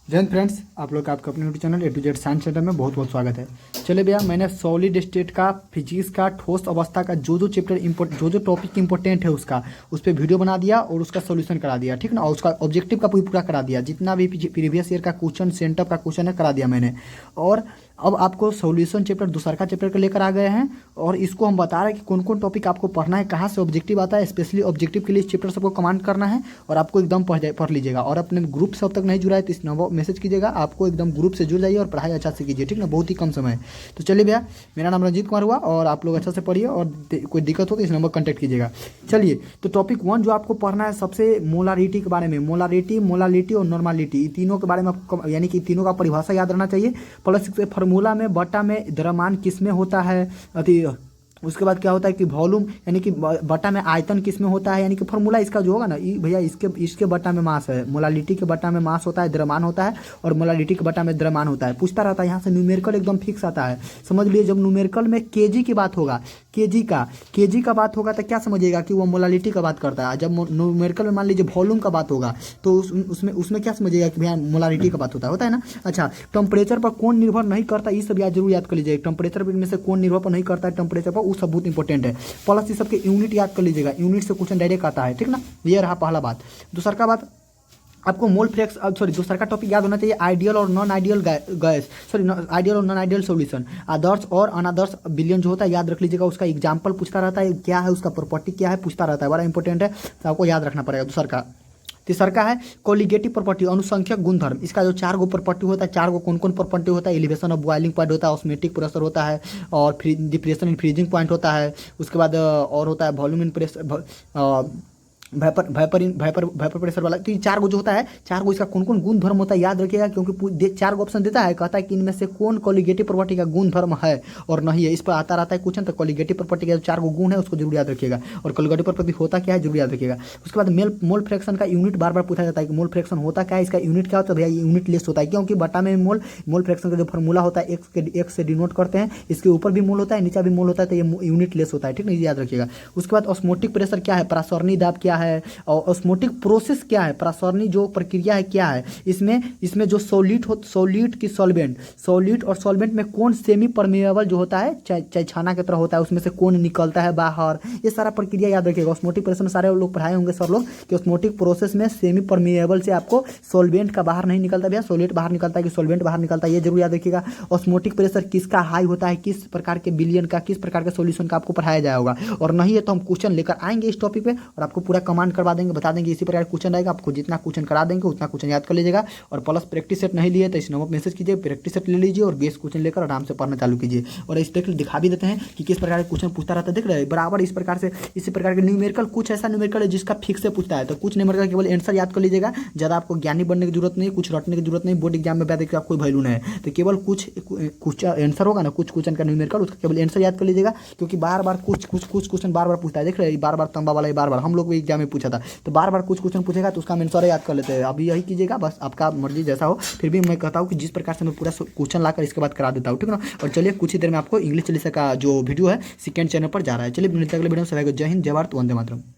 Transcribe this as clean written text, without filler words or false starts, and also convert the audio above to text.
जय हिंद फ्रेंड्स, आप लोग का आपका अपने YouTube channel A to Z science centre में बहुत बहुत स्वागत है। चलिए भैया, मैंने सॉलिड स्टेट का, फिजिक्स का, ठोस अवस्था का जो चैप्टर जो टॉपिक इंपॉर्टेंट है उसका उस पर वीडियो बना दिया और उसका सॉल्यूशन करा दिया, ठीक ना। और उसका ऑब्जेक्टिव का पूरा करा दिया, जितना भी प्रीवियस ईयर का क्वेश्चन, सेंटअप का क्वेश्चन है, करा दिया मैंने। और अब आपको सॉल्यूशन चैप्टर, दूसरा का चैप्टर को लेकर आ गए हैं और इसको हम बता रहे हैं कि कौन कौन टॉपिक आपको पढ़ना है, कहाँ से ऑब्जेक्टिव आता है। स्पेशली ऑब्जेक्टिव के लिए इस चैप्टर सबको कमांड करना है और आपको एकदम पढ़ लीजिएगा। और अपने ग्रुप से अब तक नहीं जुड़ा है तो इस नंबर मैसेज कीजिएगा, आपको एकदम ग्रुप से जुड़ जाइए और पढ़ाई अच्छा से कीजिए, ठीक ना। बहुत ही कम समय है। तो चलिए भैया, मेरा नाम रंजीत कुमार हुआ और आप लोग अच्छा से पढ़िए और कोई दिक्कत हो तो इस नंबर कॉन्टैक्ट कीजिएगा। चलिए, तो टॉपिक 1 जो आपको पढ़ना है, सबसे मोलारिटी के बारे में। मोलालिटी और नॉर्मालिटी, तीनों के बारे में आपको, यानी कि तीनों का परिभाषा याद रहना चाहिए। प्लस फार्मूला में बटा में द्रव्यमान किस में होता है, उसके बाद क्या होता है कि वॉल्यूम, यानी कि बटा में आयतन किस में होता है, यानी कि फार्मूला इसका जो होगा ना भैया, इसके बटा में मास है। मोलालिटी के बटा में मास होता है, द्रव्यमान होता है, और मोलालिटी के बटा में द्रव्यमान होता है। पूछता रहता है यहाँ से, न्यूमेरिकल एकदम फिक्स आता है। समझ लिए, जब न्यूमेरिकल में केजी की बात होगा, केजी का बात होगा तो क्या समझिएगा कि वो मोलालिटी का बात करता है। जब न्यूमेरिकल में मान लीजिए वॉल्यूम का बात होगा तो उसमें क्या समझिएगा कि भैया मोलालिटी का बात होता है ना। अच्छा, टेम्परेचर पर कौन निर्भर नहीं करता, ये सब जरूर याद कर लीजिएगा। टेम्परेचर में से कौन निर्भर नहीं करता है टेम्परेचर पर, वो सब बहुत इंपॉर्टेंट है। प्लस ये सबके यूनिट याद कर लीजिएगा, यूनिट से क्वेश्चन डायरेक्ट आता है, ठीक ना। ये रहा पहला बात। दूसरा का बात, आपको मोल फ्रैक्स, दूसरा का टॉपिक याद होना चाहिए, आइडियल और नॉन आइडियल गैस, आइडियल और नॉन आइडियल सॉल्यूशन। आदर्श और अनादर्श विलयन जो होता है याद रख लीजिएगा, उसका एग्जाम्पल पूछता रहता है, क्या है उसका प्रॉपर्टी, क्या है पूछता रहता है, बड़ा इंपॉर्टेंट है, तो आपको याद रखना पड़ेगा। दूसरा का, तीसरा का है कोलिगेटिव प्रॉपर्टी, अनुसंख्यक गुणधर्म। इसका जो 4 गो प्रॉपर्टी होता है, 4 गो कौन कौन प्रॉपर्टी होता है, एलिवेशन ऑफ बॉइलिंग पॉइंट होता है, ऑस्मेटिक प्रेशर होता है, और डिप्रेशन इन फ्रीजिंग पॉइंट होता है। उसके बाद और होता है volume in pressure, vapour pressure वाला। तो ये 4 गो जो होता है, 4 गो इसका कौन कौन गुण धर्म होता है याद रखिएगा, क्योंकि 4 गो ऑप्शन देता है, कहता है कि इनमें से कौन कोलिगेटिव प्रॉपर्टी का गुण धर्म है और नहीं है। इस पर आता रहता है क्वेश्चन, तो कोलिगेटिव प्रॉपर्टी का जो 4 गो गुण है उसको जरूर याद रखिएगा, और कोलिगेटिव प्रॉपर्टी होता क्या है जरूर याद रखिएगा। उसके बाद मोल फ्रैक्शन का यूनिट बार बार पूछा जाता है कि मोल फ्रैक्शन होता क्या है, इसका यूनिट क्या होता है। भैया यूनिट लेस होता है, क्योंकि बटा में मोल फ्रैक्शन का जो फॉर्मूला होता है एक्स से डिनोट करते हैं, इसके ऊपर भी मोल होता है, नीचे भी मोल होता है, तो ये यूनिट लेस होता है, ठीक है, याद रखिएगा। उसके बाद ऑस्मोटिक प्रेशर क्या है, प्रासरणी दाब क्या है, और ऑस्मोटिक प्रोसेस क्या है, प्रासरणी जो प्रक्रिया है क्या है। इसमें जो सॉलिड की सॉलिड और सॉल्वेंट में कौन सेमी परमेएबल जो होता है, चाहे छाना की तरह होता है, उसमें से कौन निकलता है बाहर, ये सारा प्रक्रिया याद रखिएगा। ऑस्मोटिक प्रोसेस में सारे लोग पढ़ाए होंगे सर लोग कि ऑस्मोटिक प्रोसेस में सेमी परमेएबल से आपको सॉल्वेंट का बाहर नहीं निकलता, भैया सॉलिड बाहर निकलता है कि सॉल्वेंट बाहर निकलता है, ये जरूर याद रखिएगा। ऑस्मोटिक प्रेशर किसका हाई होता है, किस प्रकार के विलयन का, किस प्रकार के सॉल्यूशन का आपको पढ़ाया जाएगा। और नहीं है तो हम क्वेश्चन लेकर आएंगे इस टॉपिक पे और आपको पूरा कमांड करवा देंगे, बता देंगे इसी प्रकार क्वेश्चन रहेगा। आपको जितना क्वेश्चन करा देंगे उतना क्वेश्चन याद कर लीजिएगा। और प्लस प्रैक्टिस सेट नहीं लिए तो इस नंबर मैसेज कीजिए, प्रैक्टिस सेट ले लीजिए और गेस्ट क्वेश्चन लेकर आराम से पढ़ना चालू कीजिए। और इस तरीके दिखा भी देते हैं कि किस प्रकार के क्वेश्चन पूछता रहता है, देख रहे हैं बराबर इस प्रकार के न्यूमेरिकल। कुछ ऐसा न्यूमेरिकल है जिसका फिक्स से पूछता है, तो कुछ न्यूमेरिकल केवल आंसर याद कर लीजिएगा, ज़्यादा आपको ज्ञानी बनने की जरूरत नहीं, कुछ रटने की जरूरत नहीं। बोर्ड एग्जाम में बैठ कोई वैल्यू नहीं है, तो केवल कुछ आंसर होगा ना, कुछ क्वेश्चन का न्यूमेरिकल, उसका केवल आंसर याद कर लीजिएगा, क्योंकि बार बार कुछ क्वेश्चन बार बार पूछता है। देख रहे हैं, बार बार तंबा वाला, बार बार हम लोग भी एग्जाम में पूछा था, तो बार बार कुछ क्वेश्चन पूछेगा तो उसका आंसर याद कर लेते हैं। अभी यही कीजिएगा, बस आपका मर्जी जैसा हो। फिर भी मैं कहता हूँ कि जिस प्रकार से मैं पूरा क्वेश्चन लाकर इसके बाद करा देता हूँ, ठीक ना। और चलिए, कुछ ही देर में आपको इंग्लिश चालीसा का जो वीडियो है सेकंड चैनल पर जा रहा है। चलिए मिलते हैं अगले वीडियो में। सभी को जय हिंद, जय भारत, वंदे मातरम।